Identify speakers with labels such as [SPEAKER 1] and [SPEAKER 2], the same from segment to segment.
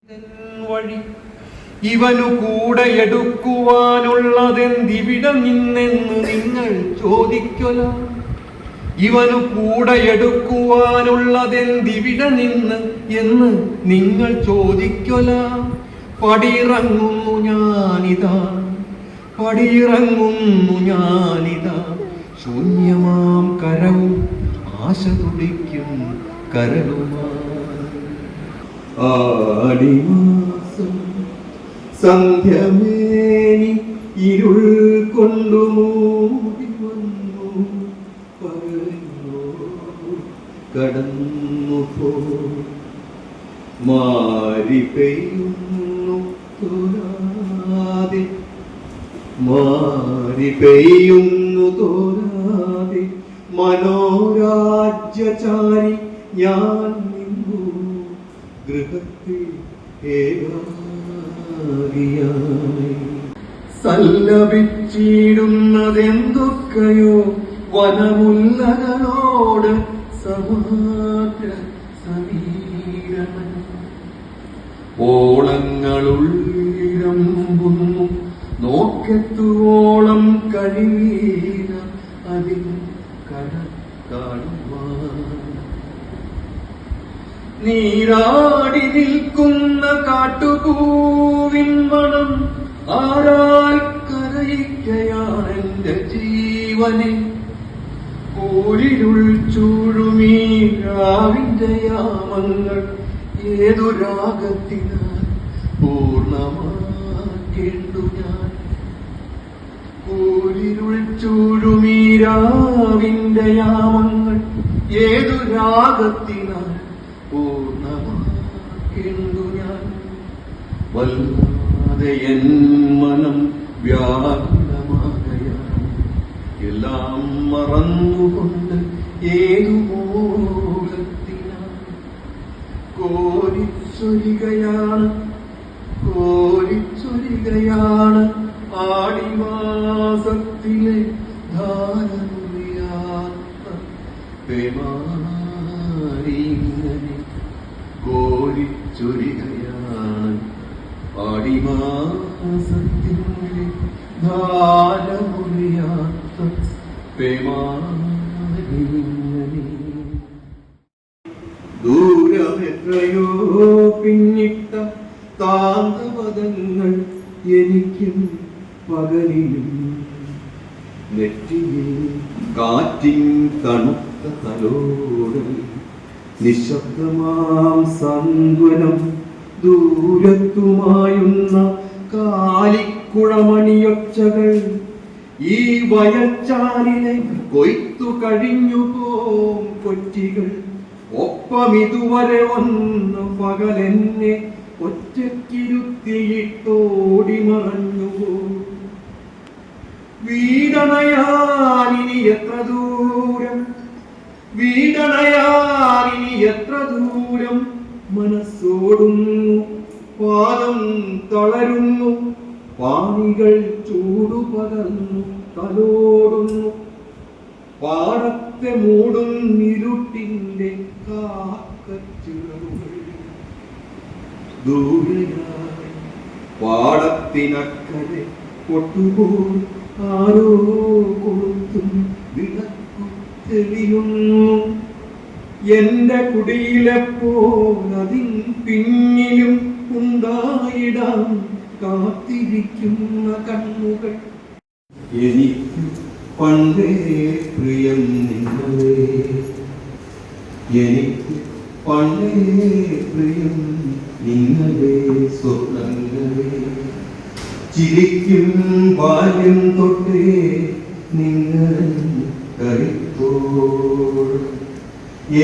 [SPEAKER 1] വഴി ഇവനു കൂടെ എടുക്കുവാനുള്ളതെന്തിവിടെ നിന്നെന്ന് നിങ്ങൾ ചോദിക്കൊല. ഇവനു കൂടെ എടുക്കുവാനുള്ളതെന്തിവിടെ നിന്ന് എന്ന് നിങ്ങൾ ചോദിക്കൊല. പടിയിറങ്ങുന്നു ഞാനിതാ, പടിയിറങ്ങുന്നു ഞാനിതാ, ശൂന്യമാം കരവും ആശ തുടിക്കും കരളുമാ. ആടിമാസം സന്ധ്യമേനി ഇരുൾ കൊണ്ടു മൂടി വന്നു, പകലോ കടന്നു പോ. മാരി പെയ്യുന്നു തോരാതെ, മാരി പെയ്യുന്നു തോരാതെ, മനോരാജ്യചാരി ഞാൻ നിന്നു ഗൃഹത്തിൽ ഏകാകിയായി. സല്ലപിച്ചിടുന്നതെന്തൊക്കെയോ വനമുല്ലകളോട് സമാറ്റ സമീരണം. ഓളങ്ങളുള്ളിരമ്പുന്നു നോക്കെത്തുവോളം കഴിവീന അതിൽ കട കാണുവാൻ. നീരാടി നിൽക്കുന്ന കാട്ടുപൂവിൻ മണം ആരാൽ കരയിക്കയാണെന്റെ ജീവനെ. കൂരിരുൾ ചൂഴുമീ രാവിന്റെ യാമങ്ങൾ ഏതു രാഗത്തിനാൽ പൂർണ്ണമാക്കേണ്ടു ഞാൻ. കൂരിരുൾ ചൂഴുമീ രാവിന്റെ യാമങ്ങൾ ഏതു രാഗത്തിനാൽ പൂർണ്ണമാക്കേണ്ടു ഞാൻ. വല്ലാതെ എൻ മനം വ്യാകുലമാകയാണ്, എല്ലാം മറന്നുകൊണ്ട് ഏതു മൂലത്തിനാണ് കോരിച്ചൊരികയാണ്, കോരിച്ചൊരികയാണ് ആടിമാസത്തിലെ ധാരമുറിയാത്ത പേമാരിങ്ങനെ. കോരിച്ചൊരികയാണ് ആടിമാസത്തിലെ ധാരമുറിയാത്ത പേമാരിങ്ങനെ. ദൂരമെത്രയോ പിന്നിട്ട താന്തപദങ്ങൾ എനിക്കും പകലിലും. നെറ്റിയിൽ കാറ്റിൻ തണുത്ത തലോട് നിശബ്ദമാം സാന്ത്വനം. ദൂരത്തുമായുന്ന കാലിക്കുഴമണിയൊച്ചകൾ ഈ വയച്ചാലിനെ കൊയ്ത്തു കഴിഞ്ഞു പോം കൊറ്റികൾ. ഒപ്പമിതുവരെ വന്നു പകലെന്നെ ഒറ്റക്കിരുത്തിയിട്ടോടി മറഞ്ഞുപോ. വീടണയാനിനി എത്ര ദൂരം, വീടണയാനിനി എത്ര ദൂരം. മനസ്സോടുന്നു, പാദം തളരുന്നു, പാണികൾ ചൂടുപകർന്നു തലോടുന്നു. പാടത്തെ മൂടും ഇരുട്ടിന്റെ കാക്കച്ചിറകുകൾ. ദൂരെയായി പാടത്തിനക്കരെ പൊട്ടുപോൽ ആരോ കൊളുത്തും വിളക്കു തെളിയുന്നു. എന്റെ കുടിയിലെപ്പോലതിൻ പിന്നിലും ഉണ്ടായിടാൻ കാത്തിരിക്കുന്ന കണ്ണുകൾ. എനിക്ക് പണ്ടേ പ്രിയം നിങ്ങളെ, എനിക്ക് പണ്ടേ പ്രിയം നിങ്ങളെ സ്വപ്നങ്ങളെ. ചിരിക്കും ബാല്യം തൊട്ടേ നിങ്ങൾ കളിത്തോൾ.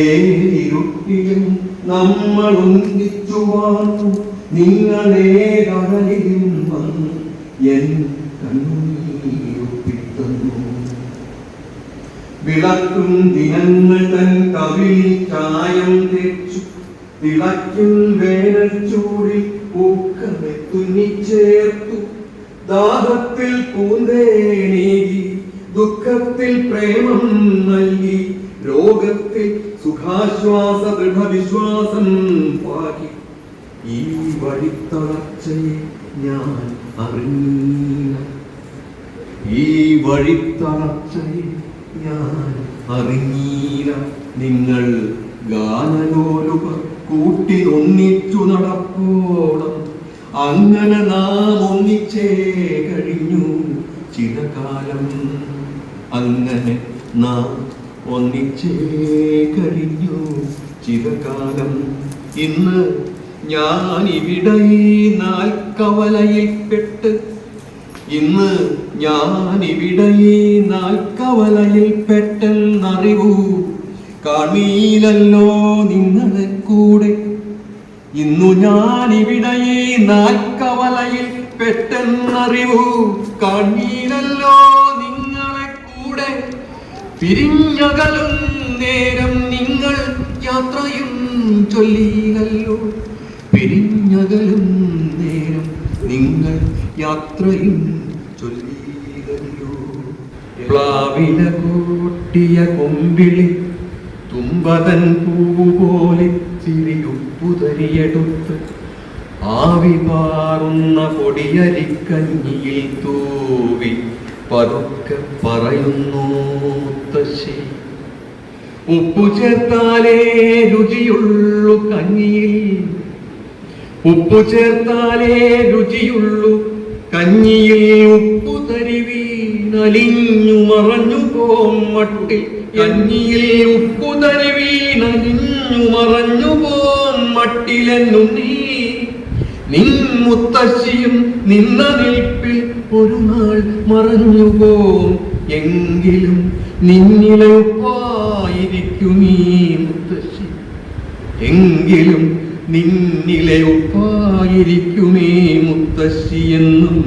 [SPEAKER 1] ഏതിരുട്ടിയും നമ്മൾ ഒന്നിച്ചു വാങ്ങും, നിങ്ങളേതകലിലും വന്നു എൻ കണ്ണീരൊപ്പിത്തന്നു. വിളക്കും ദിനങ്ങൾ തൻ കവിളിൽ ചായം തേച്ചു, തിളയ്ക്കും വേനൽ ചൂടിൽ പൂക്കളെ തുന്നിച്ചേർത്തു. ദാഹത്തിൽ പൂന്തേനേകി, ദുഃഖത്തിൽ പ്രേമം നൽകി, രോഗത്തിൽ സുഖാശ്വാസ ദൃഢവിശ്വാസം പാകി. ഈ വഴിത്തളർച്ചയെ ഞാൻ അറിഞ്ഞില്ല. ഈ വഴിത്തളർച്ചയെ ഞാൻ അറിഞ്ഞില്ല. നിങ്ങൾ ഗാനലോലുപ കൂട്ടി ഒന്നിച്ചു നടപ്പോളം അങ്ങനെ നാം ഒന്നിച്ചേ കഴിഞ്ഞു ചിരകാലം. അങ്ങനെ നാം ഒന്നിച്ചേ കഴിഞ്ഞു ചിരകാലം. ഇന്ന് ഞാൻ ഇവിടെ നാൽക്കവലയിൽപ്പെട്ട്, ഇന്ന് ഞാൻ ഇവിടെ നാൽക്കവലയിൽപ്പെട്ടെന്നറിവൂ കാണീലല്ലോ നിങ്ങളെ കൂടെ. ഇന്നു ഞാൻ ഇവിടെ നാൽക്കവലയിൽ പെട്ടെന്നറിവൂ കാണീലല്ലോ നിങ്ങളെ കൂടെ. പിരിഞ്ഞകലും നേരം നിങ്ങൾ യാത്രയും ചൊല്ലിയല്ലോ. പിരിഞ്ഞകലും നേരം നിങ്ങൾ യാത്രയും ചൊല്ലിയല്ലോ. പ്ലാവില കൂട്ടിയ കൊമ്പിളി തുമ്പതൻ പൂപോലെ ചിരിയുപ്പുതരിയെടുത്ത് ആവി പാറുന്ന പൊടിയരിക്കഞ്ഞിയിൽ തൂവി പതുക്കെ പറയുന്നു മുത്തശ്ശി. ഉപ്പു ചേർത്താലേ രുചിയുള്ളു കഞ്ഞിയിൽ, ഉപ്പു ചേർത്താലേ രുചിയുള്ളു കഞ്ഞിയിൽ. ഉപ്പു തരിവീനലിഞ്ഞു മറഞ്ഞു പോം മട്ടിൽ, കഞ്ഞിയിൽ ഉപ്പു തരിവീനലിഞ്ഞു മറഞ്ഞു പോം മട്ടിലെന്നുണ്ണീ. നിൻ മുത്തശ്ശിയും നിന്ന നിൽപ്പിൽ ഒരു നാൾ മറഞ്ഞു പോം. എങ്കിലും നിന്നിലെ ഉപ്പായിരിക്കുമീ മുത്തശ്ശി, എങ്കിലും നിന്നിലെ ഉപ്പായിരിക്കുമേ മുത്തശ്ശി. എന്നും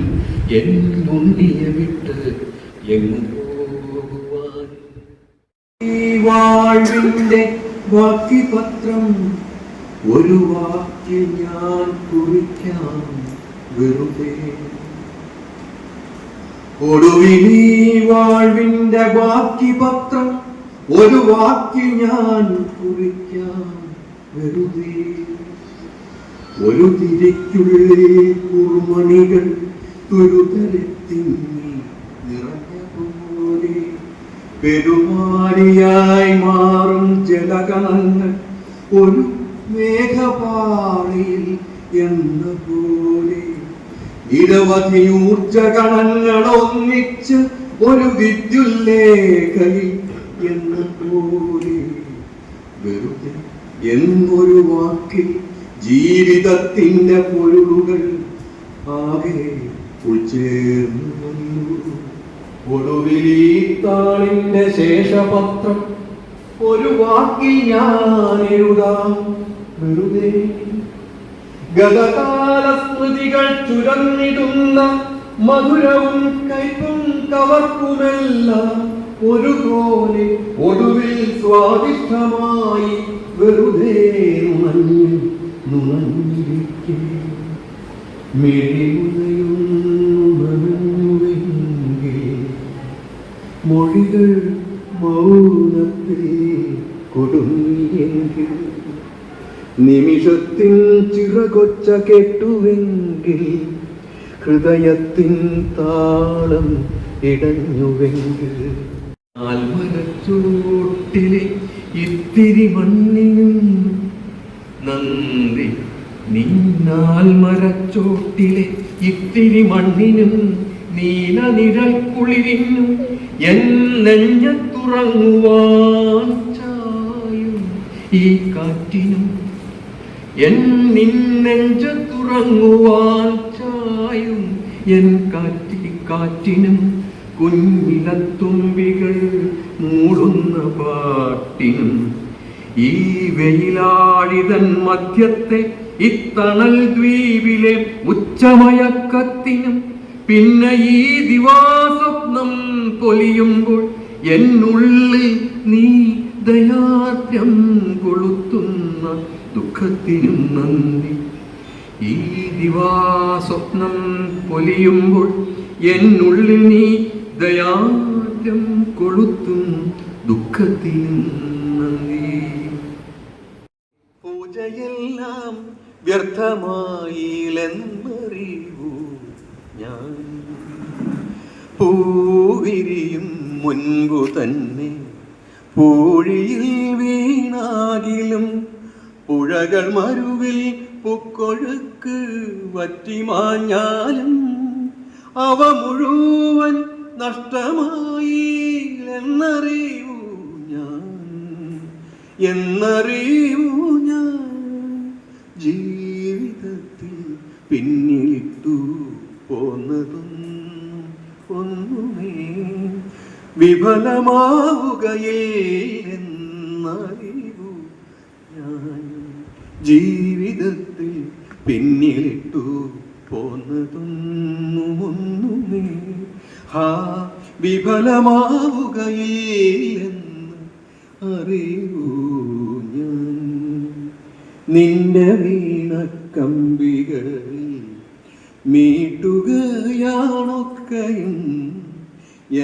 [SPEAKER 1] എന്നുണ്ണിയെ വിട്ട് എങ്ങു പോകുവാൻ. ഈ വാഴ്വിന്റെ ബാക്കി പത്രം ഒരു വാക്കിൽ ഞാൻ കുറിക്കാം വെറുതെ. ഒടുവിൽ ഈ വാഴ്വിന്റെ ബാക്കി പത്രം ഒരു വാക്കിൽ ഞാൻ കുറിക്കാം വെറുതെ. ഒരു തിരിക്കുള്ളിൽ കുറുമണികൾ തുരുതലെത്തിങ്ങി നിറഞ്ഞ പോലെ, പെരുമാരിയായി മാറും ജലകണങ്ങൾ ഒരു മേഘപാളിയിൽ എന്ന പോലെ. നിരവധി ഊർജകണങ്ങൾ ഒന്നിച്ച് ഒരു വിദ്യുല്ലേഖയിൽ എന്ന പോലെ. വെറുതെ എന്നൊരു വാക്കിൽ ജീവിതത്തിന്റെ പൊരുളുകൾ ആകെ ഉൾച്ചേർന്നു വന്നു. ഒടുവിൽ ഈ താളിന്റെ ശേഷപത്രം ഒരു വാക്കിൽ ഞാൻ എഴുതാം വെറുതെ. ഗതകാല സ്മൃതികൾ ചുരന്നിടുന്ന മധുരവും കൈപ്പും കവർപ്പുമെല്ലാം ഒരുപോലെ ഒടുവിൽ സ്വാദിഷ്ടമായി വെറുതെ നുണഞ്ഞിരിക്കെ. മിഴിമുനയുന്നുവെങ്കിൽ മൊഴികൾ മൗനത്തിൽ കൊടുങ്ങിയെങ്കിൽ, നിമിഷത്തിൻ ചിറകൊച്ച കേട്ടുവെങ്കിൽ, ഹൃദയത്തിൻ താളം ഇടഞ്ഞുവെങ്കിൽ, ആൽമരച്ചോട്ടിലെ ഇത്തിരി മണ്ണിനും നന്ദി. നിന്നാൽമരച്ചോട്ടിലെ ഇത്തിരി മണ്ണിനും നീലനിഴൽ കുളിരിനും എൻ നെഞ്ഞത്തുറങ്ങുവാൻ ചായും ഈ കാറ്റിനും, എൻ നിന്നെഞ്ചത്തുറങ്ങുവാൻ ചായും എൻ കാറ്റിനും, കുഞ്ഞിലത്തുമ്പികൾ മൂളുന്ന പാട്ടിനും. ഈ വെയിലാടിതൻ മധ്യത്തെ ഇത്തണൽ ദ്വീപിലെ ഉച്ചമയക്കത്തിനും, പിന്നെ ഈ ദിവാസ്വപ്നം പൊലിയുമ്പോൾ എന്നുള്ളിൽ നീ ദയാദ്യം കൊളുത്തുന്ന ദുഃഖത്തിനും നന്ദി. ഈ ദിവാസ്വപ്നം പൊലിയുമ്പോൾ എന്നുള്ളിൽ നീ ദയാദ്യം കൊളുത്തും ദുഃഖത്തിനും നന്ദി. പൂജയെല്ലാം വ്യർത്ഥമായില്ലെന്നറിവൂ ഞാൻ. പൂവിരിയും മുൻപു തന്നെ പൂഴിയിൽ വീണാകിലും പുഴകൾ മരുവിൽ പുക്കൊഴുക്ക് വറ്റിമാഞ്ഞാലും അവ മുഴുവൻ നഷ്ടമായി എന്നറിയൂ ഞാൻ, എന്നറിയൂ ഞാൻ. ജീവിതത്തിൽ പിന്നിലിട്ടു പോന്നതൊന്നും ഒന്നുമേ വിഫലമാവുകയെന്നറിയൂ ഞാൻ. ജീവിതത്തിൽ പിന്നിലിട്ടു പോന്നതൊന്നും ഒന്നുമേ വിഫലമാവുകയെന്ന് അറിയൂ ഞാൻ. നിന്റെ വീണക്കമ്പികളിൽ മീട്ടുകയാണൊക്കെയും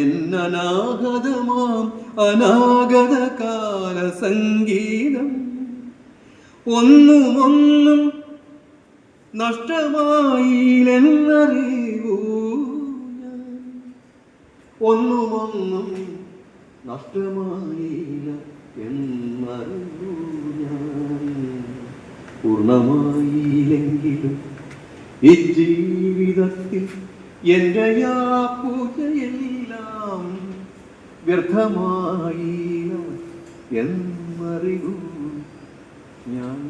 [SPEAKER 1] എന്നനാഗതമാം അനാഗത കാല സംഗീതം. ഒന്നും നഷ്ടമായില്ലെന്നറിയൂ ഞാൻ, ഒന്നും നഷ്ടമായില്ല എന്നറിയൂ ഞാൻ. പൂർണ്ണമായില്ലെങ്കിലും ഈ ജീവിതത്തിൽ എൻ്റെ ആ പൂജയെല്ലാം വ്യർത്ഥമായില്ല എന്നറിയൂ ഞാൻ.